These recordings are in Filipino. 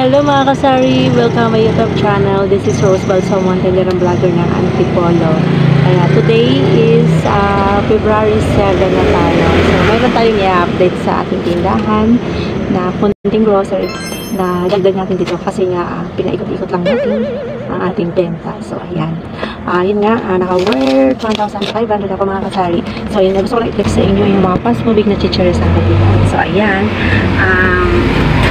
Hello mga kasari! Welcome my YouTube channel. This is Rose Balso, Montenegro vlogger ng Antipolo. Kaya today is February 7 na tayo. So mayroon tayong i-update sa ating tindahan na kunting grocery na dagdag natin dito kasi nga pinaikot-ikot lang natin ang ating benta. So ayan. Yun nga, naka-worth 1,500 ako mga kasari. So yun, gusto ko lang i-click sa inyo yung mga fast moving na chicharis sa kapitan. So ayan.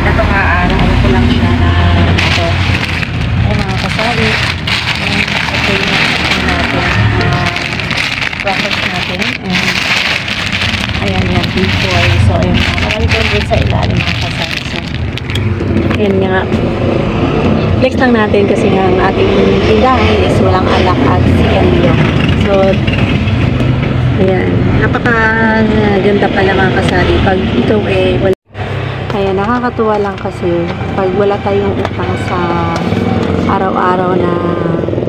Ito nga, ano ko lang siya na ito. Ay mga kasari. Ito yung natin. Process natin. And ayan yan, before. So ayan, marami ko din sa ilalim mga kasari. So ayan nga. Flex lang natin kasi nga ang ating tindahan is walang alak at sigarilyo. So ayan, napakaganda pala mga kasari. Pag ikaw wala. Kaya nakakatuwa lang kasi pag wala tayong utang sa araw-araw na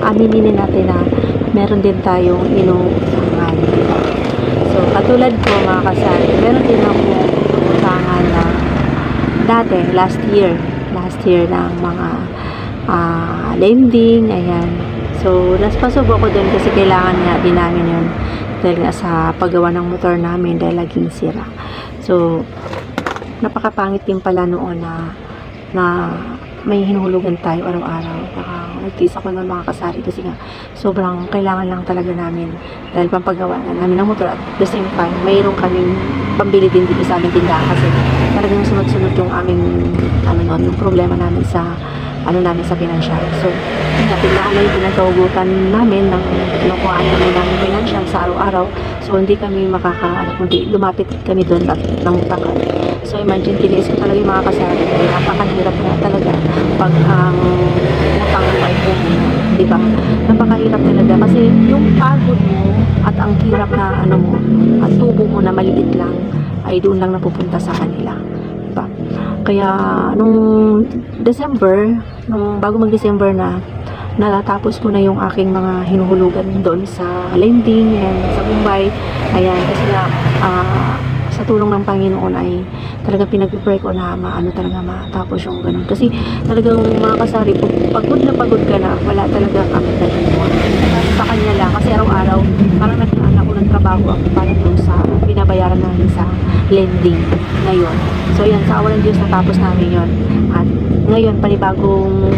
aminin natin na meron din tayong inuutangan. So katulad ko mga kasari, meron din akong utangan na dati, last year ng mga lending, ayan. So naspasubo ko dun kasi kailangan nga din namin yun dahil nga sa paggawa ng motor namin dahil laging sira. So napakapangit din pala noon na may hinuhulugan tayo araw-araw. Nagtiis ako ng mga kasari kasi nga sobrang kailangan lang talaga namin dahil pampagawa na namin ng motor at the same time mayroon kaming pambili din dito sa aming tindahan kasi talagang sunod-sunod yung aming yung problema namin sa sa financial. So tindahan na yung pinagkahugutan namin ng kinukuhaan namin ng financial sa araw-araw. So hindi kami kundi lumapit kami doon at nangutangan. So imagine, tiniis ko talaga yung mga kasari. Napakahirap na talaga pag ang utang mo ay di ba? Napakahirap talaga kasi yung pagod mo at ang hirap na at tubo mo na maliit lang ay doon lang napupunta sa kanila. Diba? Kaya nung December, bago mag-December na, natapos ko na yung aking mga hinuhulugan doon sa lending and sa Mumbai. Ayan, kasi nga sa tulong ng Panginoon ay talaga pinag-pray ko na talaga matapos yung ganun. Kasi talagang mga kasari, pagod ka na, wala talaga kami sa kanya lang. Kasi araw-araw, parang naglaan ako ng trabaho ako para doon sa binabayaran namin sa lending ngayon. So yan, sa awa ng Diyos natapos namin yon. At ngayon,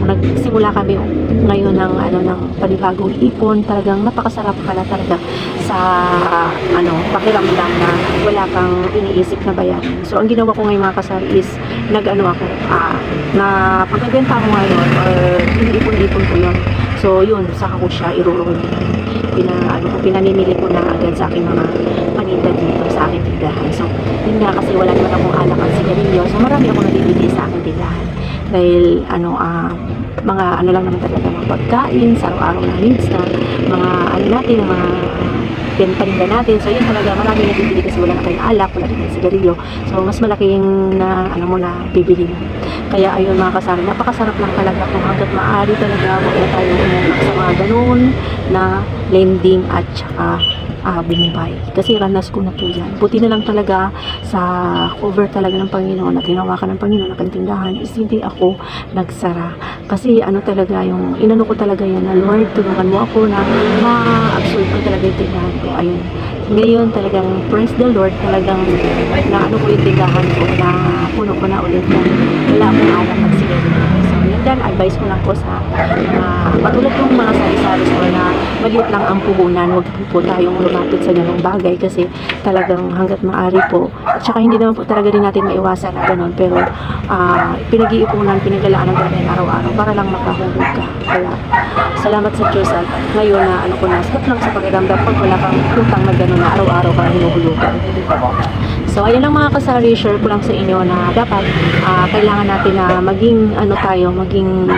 nagsimula kami ngayon ng panibagong ipon. Talagang napakasarap pala talaga sa pakiramdam na wala kang iniisip na bayaran. So ang ginawa ko ngayon mga kasari is na pagbebenta ko ngayon or iniipon-ipon ko yun. So yun, saka ko siya irurong pinamimili ko na agad sa aking mga paninda dito sa aking tindahan. So yun nga, kasi wala naman akong alak at sigarilyo. So marami akong nabibili sa aking tindahan dahil mga lang naman talaga mga pagkain sa araw-araw na needs na mga natin, mga paninda natin. So yun talaga, marami nabibili kasi wala na tayong alak, wala na tayong sigarilyo. So mas malaki yung na bibili mo. Kaya ayun mga kasari, napakasarap lang talaga kung hanggat maaari talaga wala tayong sa mga ganun na lending at saka Mumbai. Kasi ranas ko na po yan. Buti na lang talaga sa cover talaga ng Panginoon at hinawakan ng Panginoon na kantindahan is hindi ako nagsara. Kasi talaga yung inano ko talaga yan na Lord, tulungan mo ako na ma-absorb ko talaga yung tindahan ko. Ayun. Ngayon talagang praise the Lord, talagang ko yung tindahan ko na puno ko na ulit yan. Wala akong alak at sigarilyo. So yun din, advice ko lang po sa patulad yung mga sari-sari store na maliit lang ang puhunan. Huwag po tayong lumapit sa ganong bagay kasi talagang hanggat maaari po. At saka hindi naman po talaga rin natin maiwasan na ganon. Pero pinag-iipunan, pinaglalaan ng natin araw-araw para lang makahulog ka. Kaya salamat sa Diyos at ngayon na ko na sakit lang sa pakiramdam pag wala kang utang na ganon na araw-araw kang hinuhulugan. So ayun lang mga kasari, share ko lang sa inyo na dapat kailangan natin na maging maging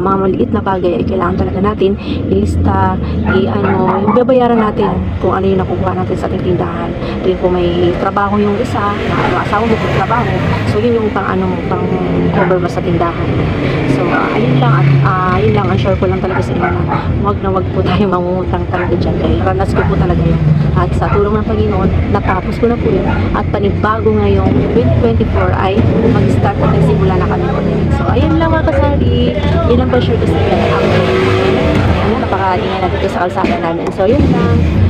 mga maliit na bagay ay kailangan talaga natin ilista, yung babayaran natin kung ano yung nakukuha natin sa ating tindahan. Rin kung may trabaho yung isa, asawa mo kung trabaho, so yun yung pang cover mo sa tindahan. So ayun lang at yun lang ang share ko lang talaga sa inyo na wag po tayo mangungutang talaga dyan dahil ranas ko po talaga yun. At sa tulong ng Panginoon, natapos ko na po yun at panibago ngayong 2024 ay mag-start at nagsimula na kami ulit. So ayun pa sure to say that napaka-ingay na dito sa kalsada namin. So, yun lang.